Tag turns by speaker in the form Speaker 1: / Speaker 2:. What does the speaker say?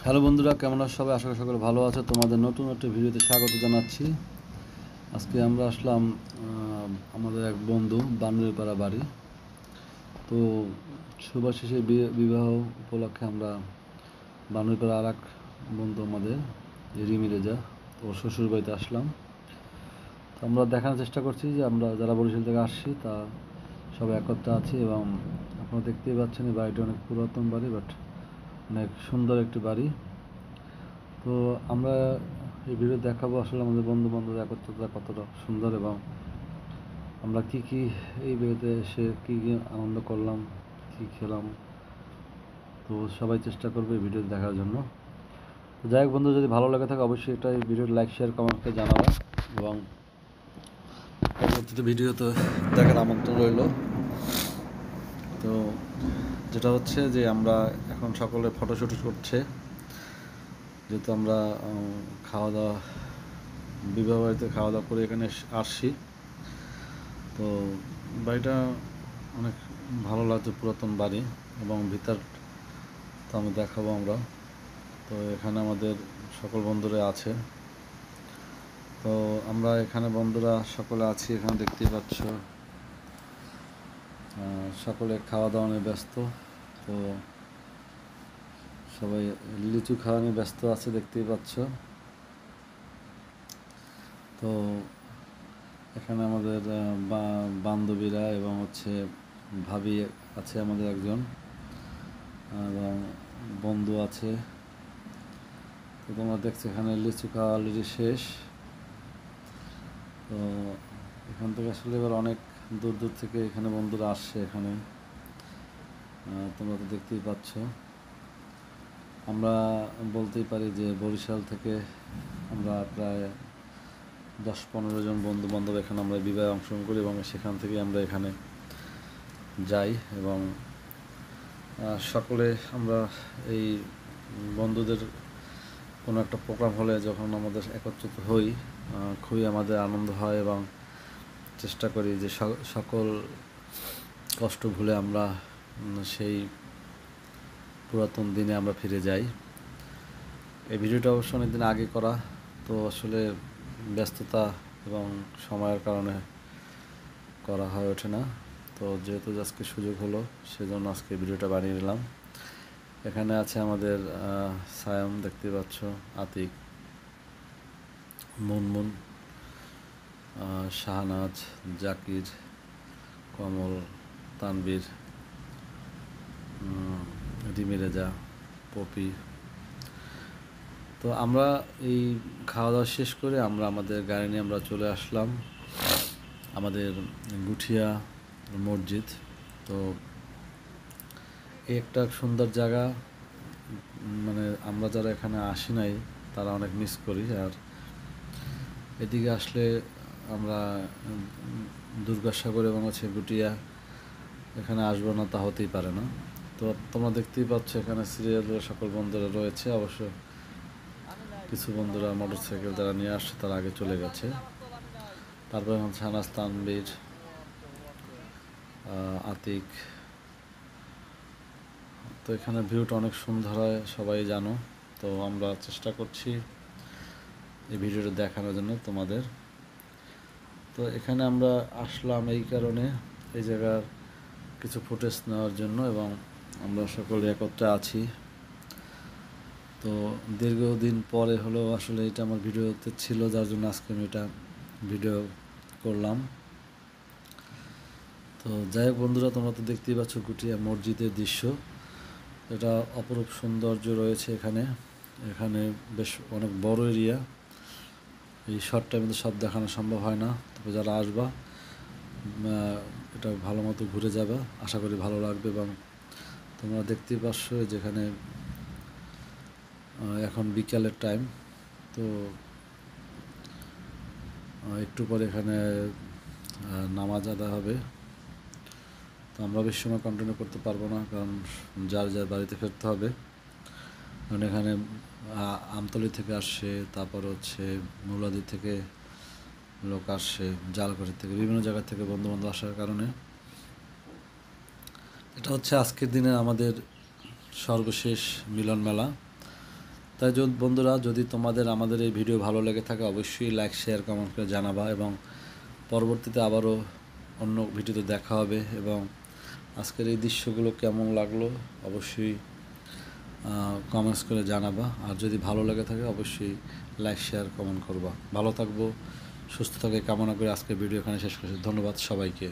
Speaker 1: Hello বন্ধুরা, কেমন আছো সবাই? আশা করি সকলে ভালো আছো। তোমাদের নতুন একটা ভিডিওতে স্বাগত জানাচ্ছি। আজকে আমরা আসলাম আমাদের এক বন্ধু বানুড়িপাড়া বাড়ি। তো শুভাশিসে বিবাহ উপলক্ষে আমরা বানুড়িপাড়া আর এক বন্ধু আমাদের রিমি রেজা ওর শ্বশুর বাড়িতে আসলাম। তো আমরা দেখানোর চেষ্টা করছি যে আমরা যারা বরিশাল থেকে আসছি তা সবাই একত্রে আছি, এবং আপনারা দেখতেই পাচ্ছেন এই বাড়িটা অনেক পুরাতন বাড়ি, বাট অনেক সুন্দর একটি বাড়ি। তো আমরা এই ভিডিও দেখাবো আসলে আমাদের বন্ধু বান্ধব একত্রতা কতটা সুন্দর, এবং আমরা কি কি এই বিয়েতে এসে কি কি আনন্দ করলাম, কি খেলাম। তো সবাই চেষ্টা করবে এই ভিডিও দেখার জন্য। তো যাই হোক বন্ধু, যদি ভালো লাগে থাকে অবশ্যই এটা এই ভিডিওর লাইক শেয়ার কমেন্ট করে জানাবে, এবং পরবর্তীতে ভিডিও তো দেখার আমন্ত্রণ রইল। তো যেটা হচ্ছে যে আমরা এখন সকলে ফটোশ্যুট করছে, যেহেতু আমরা খাওয়া দাওয়া বিবাহ বাড়িতে খাওয়া দাওয়া করে এখানে আসছি। তো বাড়িটা অনেক ভালো লাগছে, পুরাতন বাড়ি, এবং ভিতর তো আমি দেখাবো আমরা। তো এখানে আমাদের সকল বন্ধুরা আছে। তো আমরা এখানে বন্ধুরা সকলে আছি, এখানে দেখতেই পাচ্ছ সকলে খাওয়া দাওয়া নিয়ে ব্যস্ত। তো সবাই লিচু খাওয়া নিয়ে ব্যস্ত আছে, দেখতেই পাচ্ছ। তো এখানে আমাদের বান্ধবীরা এবং ভাবি আছে আমাদের একজন, এবং বন্ধু আছে। তো তোমরা দেখছো এখানে লিচু খাওয়া অলরেডি শেষ। তো এখান থেকে আসলে এবার অনেক দূর দূর থেকে এখানে বন্ধুরা আসছে এখানে, তোমরা তো দেখতেই পাচ্ছ। আমরা বলতেই পারি যে বরিশাল থেকে আমরা প্রায় 10-15 জন বন্ধু বান্ধব এখানে আমরা বিবাহে অংশগ্রহণ করি, এবং সেখান থেকে আমরা এখানে যাই, এবং সকলে আমরা এই বন্ধুদের কোনো একটা প্রোগ্রাম হলে যখন আমাদের একত্রিত হই, খুবই আমাদের আনন্দ হয়, এবং চেষ্টা করি যে সকল কষ্ট ভুলে আমরা সেই পুরাতন দিনে আমরা ফিরে যাই। এই ভিডিওটা অবশ্য অনেকদিন আগে করা, তো আসলে ব্যস্ততা এবং সময়ের কারণে করা হয়ে ওঠে না। তো যেহেতু আজকে সুযোগ হলো, সেজন্য আজকে ভিডিওটা বানিয়ে নিলাম। এখানে আছে আমাদের সায়ম, দেখতে পাচ্ছ, আতিক, মুনমুন, শাহনাজ, জাকির, কমল, তানবীর, রিমি রেজা, পপি। তো আমরা এই খাওয়া দাওয়া শেষ করে আমরা আমাদের গাড়ি নিয়ে আমরা চলে আসলাম আমাদের গুঠিয়া মসজিদ। তো এই একটা সুন্দর জায়গা, মানে আমরা যারা এখানে আসি নাই তারা অনেক মিস করি। আর এদিকে আসলে আমরা দুর্গাসাগর এবং গুটিয়া এখানে আসবো না তা হতেই পারে না। তো তোমরা দেখতেই পাচ্ছ এখানে সিরিয়ালের সকল বন্ধুরা রয়েছে। অবশ্য কিছু বন্ধুরা মোটরসাইকেল যারা নিয়ে আসছে তারা আগে চলে গেছে। তারপরে হচ্ছে আনাস, তানবীর, আতিক। তো এখানে ভিউটা অনেক সুন্দর হয়, সবাই জানো। তো আমরা চেষ্টা করছি এই ভিডিওটা দেখানোর জন্য তোমাদের। তো এখানে আমরা আসলাম এই কারণে, এই জায়গার কিছু ফুটেজ নেওয়ার জন্য, এবং আমরা সকলে একত্রে আছি। তো দীর্ঘদিন পরে হলেও আসলে এটা আমার ভিডিওতে ছিল, যার জন্য আজকে আমি এটা ভিডিও করলাম। তো যাই হোক বন্ধুরা, তোমরা তো দেখতেই পাচ্ছ গুটিয়া মসজিদের দৃশ্য। এটা অপরূপ সৌন্দর্য রয়েছে এখানে। এখানে বেশ অনেক বড় এরিয়া, এই শর্ট টাইমে সব দেখানো সম্ভব হয় না। তবে যারা আসবা এটা ভালো মতো ঘুরে যাবে, আশা করি ভালো লাগবে। এবং তোমরা দেখতেই পাচ্ছ যেখানে এখন বিকালের টাইম। তো একটু পরে এখানে নামাজ আদায় হবে। তো আমরা বেশি সময় কন্টিনিউ করতে পারবো না, কারণ যার যার বাড়িতে ফিরতে হবে। কারণ এখানে আমতলী থেকে আসছে, তারপর মৌলাদি থেকে লোক আসছে, জালকাঠি থেকে, বিভিন্ন জায়গা থেকে বন্ধুবান্ধব আসার কারণে এটা আজকের দিনে আমাদের সর্বশেষ মিলন মেলা। তাই বন্ধুরা, যদি তোমাদের আমাদের এই ভিডিও ভালো লেগে থাকে অবশ্যই লাইক শেয়ার কমেন্ট করে জানাবা, এবং পরবর্তীতে আবারও অন্য ভিডিওতে দেখা হবে। এবং আজকের এই দৃশ্যগুলো কেমন লাগলো অবশ্যই কমেন্টস করে জানাবা। আর যদি ভালো লেগে থাকে অবশ্যই লাইক শেয়ার কমেন্ট করবা। ভালো থাকবো, সুস্থ থাকে কামনা করে আজকের ভিডিও এখানে শেষ করছি। ধন্যবাদ সবাইকে।